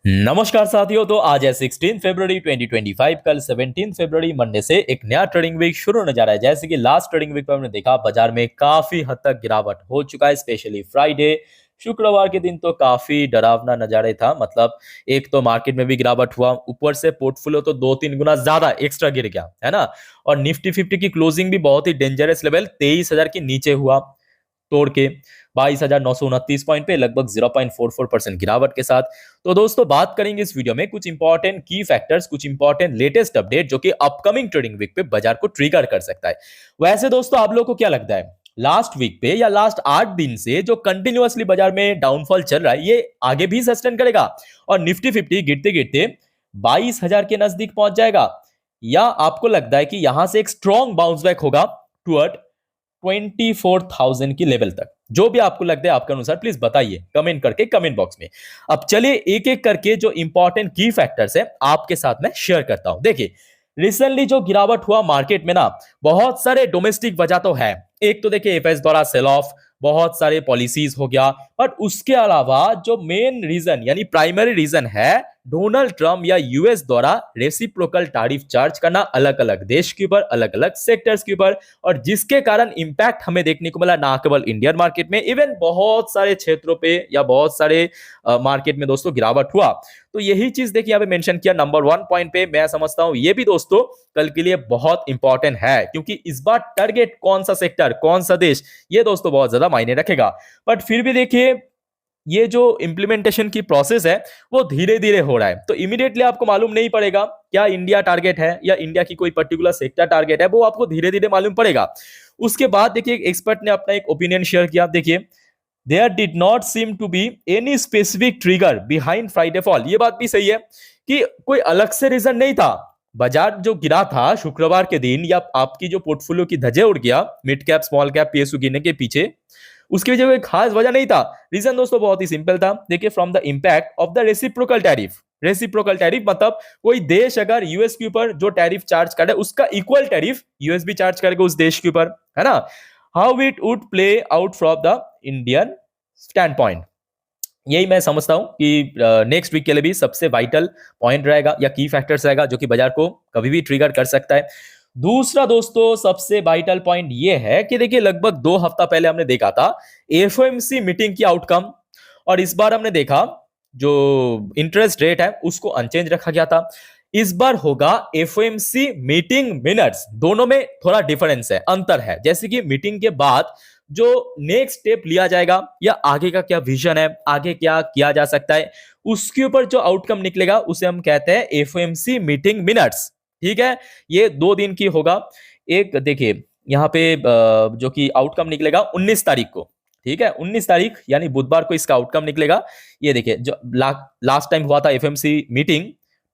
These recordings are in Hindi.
नमस्कार साथियों। तो आज है 16 फरवरी 2025। कल 17 फरवरी मंडे से एक नया ट्रेडिंग वीक शुरू होने जा रहा है। जैसे कि लास्ट ट्रेडिंग वीक पर हमने देखा बाजार में काफी हद तक गिरावट हो चुका है, स्पेशली फ्राइडे शुक्रवार के दिन तो काफी डरावना नजारे था। मतलब एक तो मार्केट में भी गिरावट हुआ, ऊपर से पोर्टफोलियो तो 2-3 गुना ज्यादा एक्स्ट्रा गिर गया है ना। और निफ्टी 50 की क्लोजिंग भी बहुत ही डेंजरस लेवल 23,000 के नीचे हुआ, तोड़ के 22,929 पॉइंट पे लगभग 0.44% गिरावट के साथ। तो दोस्तों बात करेंगे इस वीडियो में कुछ इंपॉर्टेंट की फैक्टर्स, कुछ इंपॉर्टेंट लेटेस्ट अपडेट जो कि अपकमिंग ट्रेडिंग वीक पे बाजार को ट्रिगर कर सकता है। वैसे दोस्तों आप लोगों को क्या लगता है, लास्ट वीक पे या लास्ट 8 दिन से जो कंटिन्यूअसली बाजार में डाउनफॉल चल रहा है, ये आगे भी सस्टेन करेगा और निफ्टी 50 गिरते गिरते 22,000 के नजदीक पहुंच जाएगा, या आपको लगता है कि यहां से एक स्ट्रॉन्ग बाउंस बैक होगा टुवर्ड 24,000 की लेवल तक? जो भी आपको लगता है आपके अनुसार प्लीज बताइए कमेंट करके, कमेंट बॉक्स में। अब चलिए एक एक करके जो इंपॉर्टेंट की फैक्टर्स है आपके साथ में शेयर करता हूं। देखिए, रिसेंटली जो गिरावट हुआ मार्केट में ना, बहुत सारे डोमेस्टिक वजह तो है। एक तो देखिए एफएस द्वारा सेल ऑफ, बहुत सारे पॉलिसीज हो गया, बट उसके अलावा जो मेन रीजन यानी प्राइमरी रीजन है, डोनाल्ड ट्रंप या यूएस द्वारा रेसिप्रोकल टैरिफ चार्ज करना अलग अलग देश के ऊपर, अलग अलग सेक्टर्स के ऊपर, और जिसके कारण इंपैक्ट हमें देखने को मिला ना केवल इंडियन मार्केट में, इवन बहुत सारे क्षेत्रों पे या बहुत सारे मार्केट में दोस्तों गिरावट हुआ। तो यही चीज देखिए यहाँ पे मेंशन किया नंबर 1 पॉइंट पे। मैं समझता हूं ये भी दोस्तों कल के लिए बहुत इंपॉर्टेंट है, क्योंकि इस बार टारगेट कौन सा सेक्टर, कौन सा देश, ये दोस्तों बहुत ज्यादा मायने रखेगा। बट फिर भी देखिए ये जो इंप्लीमेंटेशन की प्रोसेस है वो धीरे धीरे हो रहा है, तो इमीडिएटली आपको मालूम नहीं पड़ेगा क्या इंडिया टारगेट है या इंडिया की कोई पर्टिकुलर सेक्टर टारगेट है, वो आपको धीरे धीरे मालूम पड़ेगा। उसके बाद देखिए एक एक्सपर्ट ने अपना एक ओपिनियन शेयर किया। देखिए, there did not seem to be any specific trigger behind Friday fall. ये बात भी सही है कि कोई अलग से रीजन नहीं था। बाजार जो गिरा था शुक्रवार के दिन, या आपकी जो पोर्टफोलियो की धज्जे उड़ गया mid cap small cap PSU गिरने के पीछे, उसके पीछे कोई खास वजह नहीं था। रीजन दोस्तों बहुत ही सिंपल था। देखिए, from the impact of the reciprocal tariff. Reciprocal tariff मतलब कोई देश अगर यूएस के ऊपर जो टैरिफ चार्ज करे उसका इक्वल टैरिफ यूएस भी चार्ज करेगा उस देश के ऊपर, है ना। How it would play out from the Indian stand point, यही मैं समझता हूं कि नेक्स्ट वीक के लिए भी सबसे वाइटल पॉइंट रहेगा या की फैक्टर्स रहेगा जो कि बाजार को कभी भी ट्रिगर कर सकता है। दूसरा दोस्तों सबसे वाइटल पॉइंट ये है कि देखिए लगभग 2 हफ्ता पहले हमने देखा था एफओएमसी मीटिंग की आउटकम, और इस बार हमने देखा जो इंटरेस्ट रेट है उसको अनचेंज रखा गया था। इस बार होगा एफओएमसी मीटिंग मिनट्स, दोनों में थोड़ा डिफरेंस है, अंतर है। जैसे कि मीटिंग के बाद जो नेक्स्ट स्टेप लिया जाएगा या आगे का क्या विजन है, आगे क्या किया जा सकता है, उसके ऊपर जो आउटकम निकलेगा उसे हम कहते हैं एफओएमसी मीटिंग मिनट्स। ठीक है, ये 2 दिन की होगा। एक देखिए यहाँ पे जो कि आउटकम निकलेगा 19 तारीख को, ठीक है, 19 तारीख यानी बुधवार को इसका आउटकम निकलेगा। ये देखिए जो लास्ट टाइम हुआ था एफएमसी मीटिंग,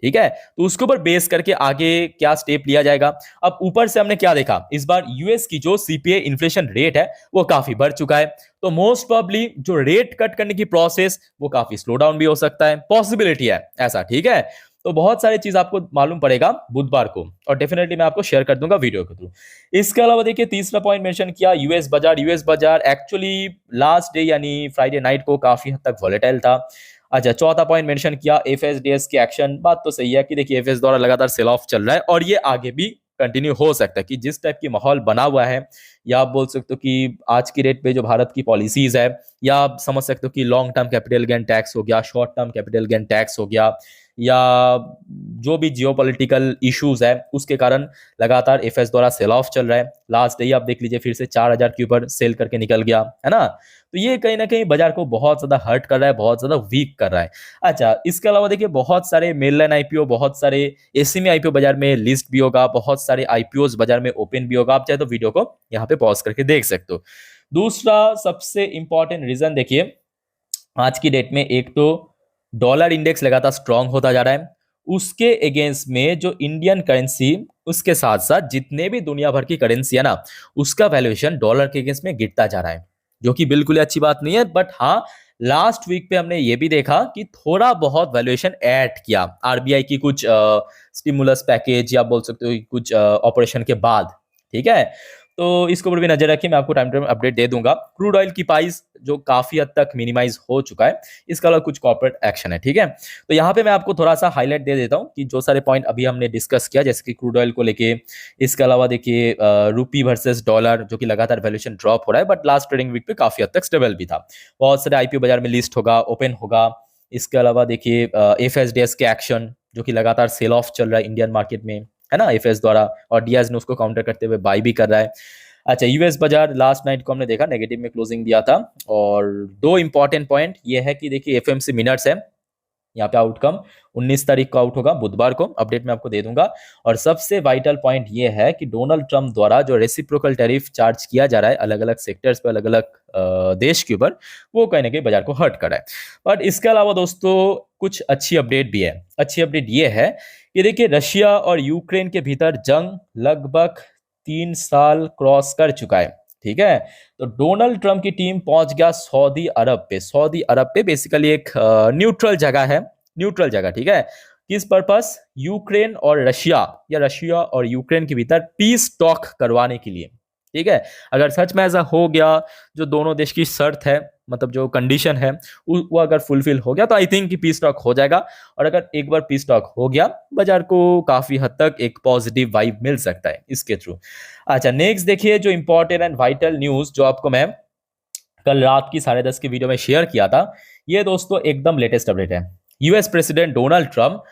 ठीक है, तो उसके ऊपर बेस करके आगे क्या स्टेप लिया जाएगा। अब ऊपर से हमने क्या देखा, इस बार यूएस की जो सीपीआई इन्फ्लेशन रेट है वो काफी बढ़ चुका है, तो मोस्ट प्रोबेबली जो रेट कट करने की प्रोसेस वो काफी स्लो डाउन भी हो सकता है, पॉसिबिलिटी है ऐसा। ठीक है, तो बहुत सारी चीज आपको मालूम पड़ेगा बुधवार को, और डेफिनेटली मैं आपको शेयर कर दूंगा वीडियो के थ्रू। इसके अलावा देखिए तीसरा पॉइंट मेंशन किया यूएस बाजार। यूएस बाजार एक्चुअली लास्ट डे यानी फ्राइडे नाइट को काफी हद तक वॉलेटाइल था। अच्छा, चौथा पॉइंट मेंशन किया एफएसडीएस के एक्शन। बात तो सही है कि देखिए एफएस द्वारा लगातार सेल ऑफ चल रहा है और ये आगे भी कंटिन्यू हो सकता है, कि जिस टाइप की माहौल बना हुआ है, या आप बोल सकते हो कि आज की रेट पे जो भारत की पॉलिसीज है, या आप समझ सकते हो कि long term capital gain tax हो गया, short term capital gain tax हो गया, या जो भी जियोपॉलिटिकल इश्यूज है उसके कारण लगातार एफएस द्वारा सेल ऑफ चल रहा है। लास्ट डे आप देख लीजिए फिर से 4,000 के ऊपर सेल करके निकल गया, है ना। तो ये कहीं ना कहीं बाजार को बहुत ज्यादा हर्ट कर रहा है, बहुत ज्यादा वीक कर रहा है। अच्छा, इसके अलावा देखिए बहुत सारे मेन लाइन आईपीओ, बहुत सारे एसएमई आईपीओ बाजार में लिस्ट भी होगा, बहुत सारे आईपीओ बाजार में ओपन भी होगा। आप चाहे तो वीडियो को यहाँ पे पॉज करके देख सकते हो। दूसरा सबसे इंपॉर्टेंट रीजन देखिए आज की डेट में, एक तो डॉलर इंडेक्स लगातार स्ट्रांग होता जा रहा है, उसके अगेंस्ट में जो इंडियन करेंसी, उसके साथ साथ जितने भी दुनिया भर की करेंसी है ना, उसका वैल्यूएशन डॉलर के अगेंस्ट में गिरता जा रहा है, जो कि बिल्कुल अच्छी बात नहीं है। बट हाँ, लास्ट वीक पे हमने ये भी देखा कि थोड़ा बहुत वैल्यूएशन ऐड किया आरबीआई की कुछ स्टिमुलस पैकेज, या बोल सकते हो कुछ ऑपरेशन के बाद। ठीक है, तो इसके ऊपर भी नजर रखिए, मैं आपको टाइम टू टाइम अपडेट दे दूंगा। क्रूड ऑयल की प्राइस जो काफी हद तक मिनिमाइज हो चुका है, इसका अलावा कुछ कॉर्पोरेट एक्शन है, ठीक है। तो यहाँ पे मैं आपको थोड़ा सा हाईलाइट दे देता हूँ कि जो सारे पॉइंट अभी हमने डिस्कस किया, जैसे कि क्रूड ऑयल को लेके, इसके अलावा देखिए रूपी वर्सेस डॉलर जो कि लगातार वैल्यूएशन ड्रॉप हो रहा है, बट लास्ट ट्रेडिंग वीक पे काफी हद तक स्टेबल भी था। बहुत सारे आईपीओ बाजार में लिस्ट होगा, ओपन होगा। इसके अलावा देखिए एफएसडीएस के एक्शन जो कि लगातार सेल ऑफ चल रहा है इंडियन मार्केट में, है ना, एफएस द्वारा, और डीआईएस ने उसको काउंटर करते हुए बाई भी कर रहा है। अच्छा, यूएस बाजार लास्ट नाइट को हमने देखा नेगेटिव में क्लोजिंग दिया था। और दो इंपॉर्टेंट पॉइंट ये है कि देखिए एफएमसी मिनट्स है, यहाँ पे आउटकम 19 तारीख को आउट होगा, बुधवार को, अपडेट मैं आपको दे दूंगा। और सबसे वाइटल पॉइंट ये है कि डोनाल्ड ट्रंप द्वारा जो रेसिप्रोकल टैरिफ चार्ज किया जा रहा है अलग अलग सेक्टर्स पे, अलग अलग देश के ऊपर, वो कहीं ना कहीं बाजार को हर्ट कर रहा है। बट इसके अलावा दोस्तों कुछ अच्छी अपडेट भी है। अच्छी अपडेट ये है कि देखिए रशिया और यूक्रेन के भीतर जंग लगभग 3 साल क्रॉस कर चुका है, ठीक है। तो डोनाल्ड ट्रंप की टीम पहुंच गया सऊदी अरब पे। सऊदी अरब पे बेसिकली एक न्यूट्रल जगह है, न्यूट्रल जगह, ठीक है। किस पर्पस? यूक्रेन और रशिया, या रशिया और यूक्रेन के भीतर पीस टॉक करवाने के लिए, ठीक है। अगर सच में ऐसा हो गया, जो दोनों देश की शर्त है, मतलब जो कंडीशन है, वो अगर फुलफिल हो गया, तो आई थिंक कि पीस टॉक हो जाएगा। और अगर एक बार पीस टॉक हो गया, बाजार को काफी हद तक एक पॉजिटिव वाइब मिल सकता है इसके थ्रू। अच्छा, नेक्स्ट देखिए जो इंपॉर्टेंट एंड वाइटल न्यूज जो आपको मैं कल रात की 10:30 की वीडियो में शेयर किया था, ये दोस्तों एकदम लेटेस्ट अपडेट है। US president Donald Trump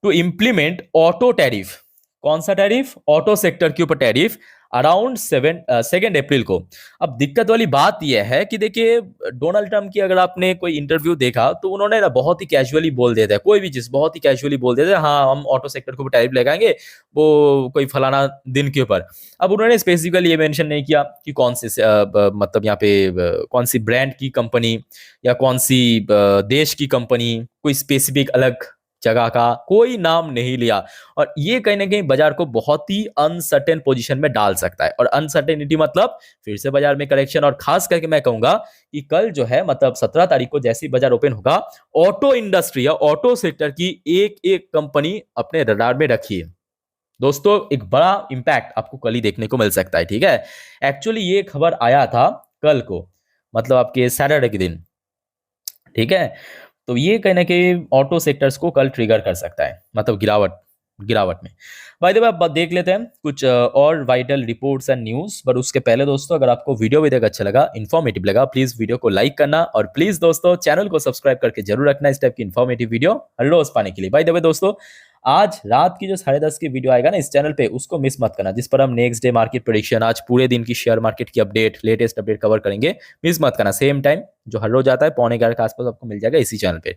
to implement auto tariff. कौन सा टैरिफ? ऑटो सेक्टर के ऊपर टैरिफ, अराउंड 2 अप्रैल को। अब दिक्कत वाली बात यह है कि देखिए डोनाल्ड ट्रंप की अगर आपने कोई इंटरव्यू देखा, तो उन्होंने ना बहुत ही कैजुअली बोल देते हैं, कोई भी चीज बहुत ही कैजुअली बोल देते हैं, हाँ हम ऑटो सेक्टर के ऊपर टैरिफ लगाएंगे, वो कोई फलाना दिन के ऊपर। अब उन्होंने स्पेसिफिकली ये मेंशन नहीं किया कि कौन सी मतलब यहाँ पे कौन सी ब्रांड की कंपनी, या कौन सी देश की कंपनी, कोई स्पेसिफिक अलग जगह का कोई नाम नहीं लिया। और ये कहीं ना कहीं बाजार को बहुत ही अनसर्टेन पोजीशन में डाल सकता है। और अनसर्टेनिटी मतलब फिर से बाजार में करेक्शन। और खास करके मैं कहूंगा कि कल जो है, मतलब 17 तारीख को जैसे ही बाजार ओपन होगा, ऑटो इंडस्ट्री या ऑटो सेक्टर की एक एक कंपनी अपने रडार में रखिए दोस्तों। एक बड़ा इंपैक्ट आपको कल ही देखने को मिल सकता है, ठीक है। एक्चुअली ये खबर आया था कल को, मतलब आपके सैटरडे के दिन, ठीक है। तो ये कहीं ना कहीं ऑटो सेक्टर्स को कल ट्रिगर कर सकता है, मतलब गिरावट गिरावट में। बाय द वे अब देख लेते हैं कुछ और वाइटल रिपोर्ट्स एंड न्यूज़। पर उसके पहले दोस्तों, अगर आपको वीडियो देख अच्छा लगा, इन्फॉर्मेटिव लगा, प्लीज वीडियो को लाइक करना, और प्लीज दोस्तों चैनल को सब्सक्राइब करके जरूर रखना इस टाइप की इन्फॉर्मेटिव वीडियो हर रोज पाने के लिए। बाय द वे दोस्तों, आज रात की जो 10:30 की वीडियो आएगा ना इस चैनल पे, उसको मिस मत करना, जिस पर हम नेक्स्ट डे मार्केट प्रेडिक्शन, आज पूरे दिन की शेयर मार्केट की अपडेट, लेटेस्ट अपडेट कवर करेंगे। मिस मत करना, सेम टाइम जो हर रोज आता है 11:15 के आसपास आपको मिल जाएगा इसी चैनल पे।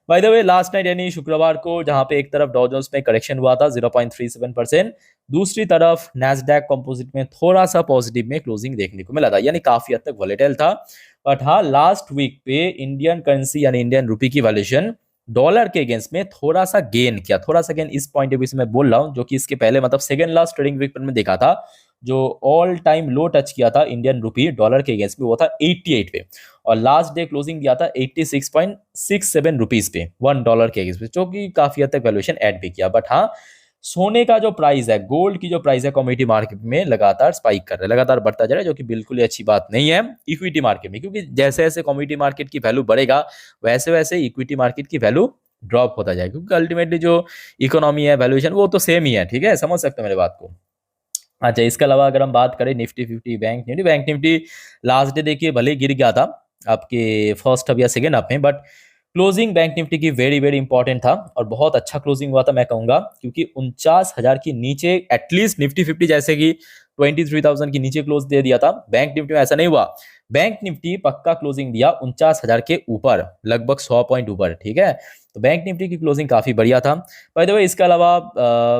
By the way last night यानी शुक्रवार को, जहां पे एक तरफ डॉ जोन्स में करेक्शन हुआ था 0.37%, दूसरी तरफ नैस्डैक कंपोजिट में थोड़ा सा पॉजिटिव में क्लोजिंग देखने को मिला था, यानी काफी हद तक वोलेटाइल था। बट हाँ, लास्ट वीक पे इंडियन करेंसी यानी इंडियन रुपी की वैल्यूएशन डॉलर के अगेंस्ट में थोड़ा सा गेन किया, थोड़ा सा गेन इस पॉइंट ऑफ व्यू से मैं बोल रहा हूं, जो कि इसके पहले मतलब सेकंड लास्ट ट्रेडिंग वीक पर मैं देखा था, जो ऑल टाइम लो टच किया था इंडियन रुपी डॉलर के अगेंस्ट में, वो था 88 पे। और लास्ट डे क्लोजिंग दिया था 86.67 रुपीज पे $1 के अगेंस्ट में, जो कि काफी हद तक वैल्यूएशन ऐड भी किया। बट हाँ, सोने का जो प्राइस है, गोल्ड की जो प्राइस है कमोडिटी मार्केट में लगातार स्पाइक कर रहा है, लगातार बढ़ता जा रहा है, जो कि बिल्कुल ही अच्छी बात नहीं है इक्विटी मार्केट में। क्योंकि जैसे जैसे कमोडिटी मार्केट की वैल्यू बढ़ेगा, वैसे वैसे इक्विटी मार्केट की वैल्यू ड्रॉप होता जाएगा। क्योंकि अल्टीमेटली जो इकोनॉमी है, वैल्यूएशन, वो तो सेम ही है, ठीक है, समझ सकते हो मेरे बात को। अच्छा, इसके अलावा अगर हम बात करें Nifty 50, bank Nifty last day देखिए भले गिर गया था आपके फर्स्ट हब या सेकेंड हब में, बट क्लोजिंग बैंक निफ्टी की वेरी वेरी इंपॉर्टेंट था, और बहुत अच्छा क्लोजिंग हुआ था मैं कहूंगा। क्योंकि 49,000 के नीचे एटलीस्ट निफ्टी 50 जैसे कि 23,000 के नीचे क्लोज दे दिया था, बैंक निफ्टी में ऐसा नहीं हुआ। बैंक निफ्टी पक्का क्लोजिंग दिया 49,000 के ऊपर, लगभग 100 पॉइंट ऊपर, ठीक है। तो बैंक निफ्टी की क्लोजिंग काफी बढ़िया था। बाय द वे इसके अलावा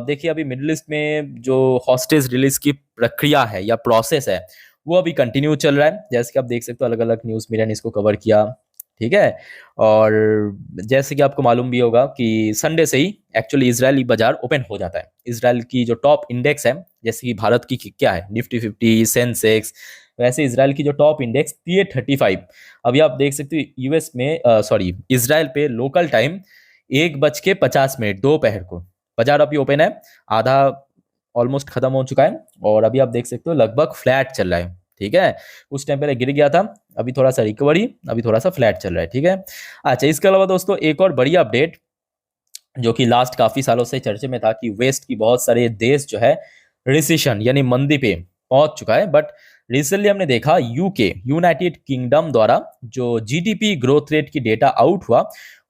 देखिए अभी मिडिल ईस्ट में जो हॉस्टेज रिलीज की प्रक्रिया है या प्रोसेस है, वो अभी कंटिन्यू चल रहा है। जैसे कि आप देख सकते हो, अलग अलग न्यूज़ मीडिया ने इसको कवर किया, ठीक है। और जैसे कि आपको मालूम भी होगा कि संडे से ही एक्चुअली इजरायली बाजार ओपन हो जाता है। इजराइल की जो टॉप इंडेक्स है, जैसे कि भारत की क्या है निफ्टी 50, सेंसेक्स, वैसे इजराइल की जो टॉप इंडेक्स थी 35। अभी आप देख सकते हो यूएस में, सॉरी इजराइल पे लोकल टाइम 1:50 दोपहर को बाजार अभी ओपन है। आधा ऑलमोस्ट खत्म हो चुका है और अभी आप देख सकते हो लगभग फ्लैट चल रहा है। ठीक है, उस टाइम पहले गिर गया था, अभी थोड़ा सा रिकवरी, अभी थोड़ा सा फ्लैट चल रहा है। ठीक है, अच्छा इसके अलावा दोस्तों एक और बड़ी अपडेट जो कि लास्ट काफी सालों से चर्चे में था कि वेस्ट की बहुत सारे देश जो है रिसेशन यानी मंदी पे पहुंच चुका है, बट रिसेंटली हमने देखा यूके यूनाइटेड किंगडम द्वारा जो जीडीपी ग्रोथ रेट की डेटा आउट हुआ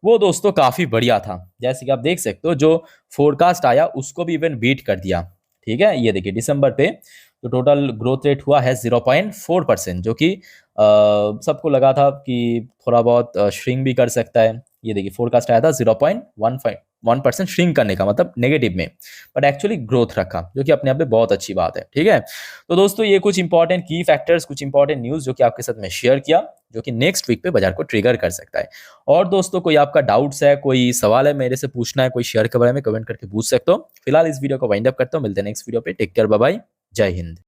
वो दोस्तों काफी बढ़िया था। जैसे कि आप देख सकते हो जो फोरकास्ट आया उसको भी इवन बीट कर दिया। ठीक है, ये देखिए दिसंबर पे तो टोटल ग्रोथ रेट हुआ है 0.4%, जो कि सबको लगा था कि थोड़ा बहुत श्रिंक भी कर सकता है। ये देखिए फोरकास्ट आया था 0.1% श्रिंक करने का मतलब नेगेटिव में, बट एक्चुअली ग्रोथ रखा, जो कि अपने आप में बहुत अच्छी बात है। ठीक है, तो दोस्तों ये कुछ इंपॉर्टेंट की फैक्टर्स, कुछ इंपॉर्टेंट न्यूज जो कि आपके साथ में शेयर किया, जो कि नेक्स्ट वीक पे बाजार को ट्रिगर कर सकता है। और दोस्तों कोई आपका डाउट्स है, कोई सवाल है मेरे से पूछना है, कोई शेयर के बारे में कमेंट करके पूछ सकते हो। फिलहाल इस वीडियो को वाइंड अप करता हूँ, मिलते हैं नेक्स्ट वीडियो पे। टेक केयर, बाय बाय, जय हिंद।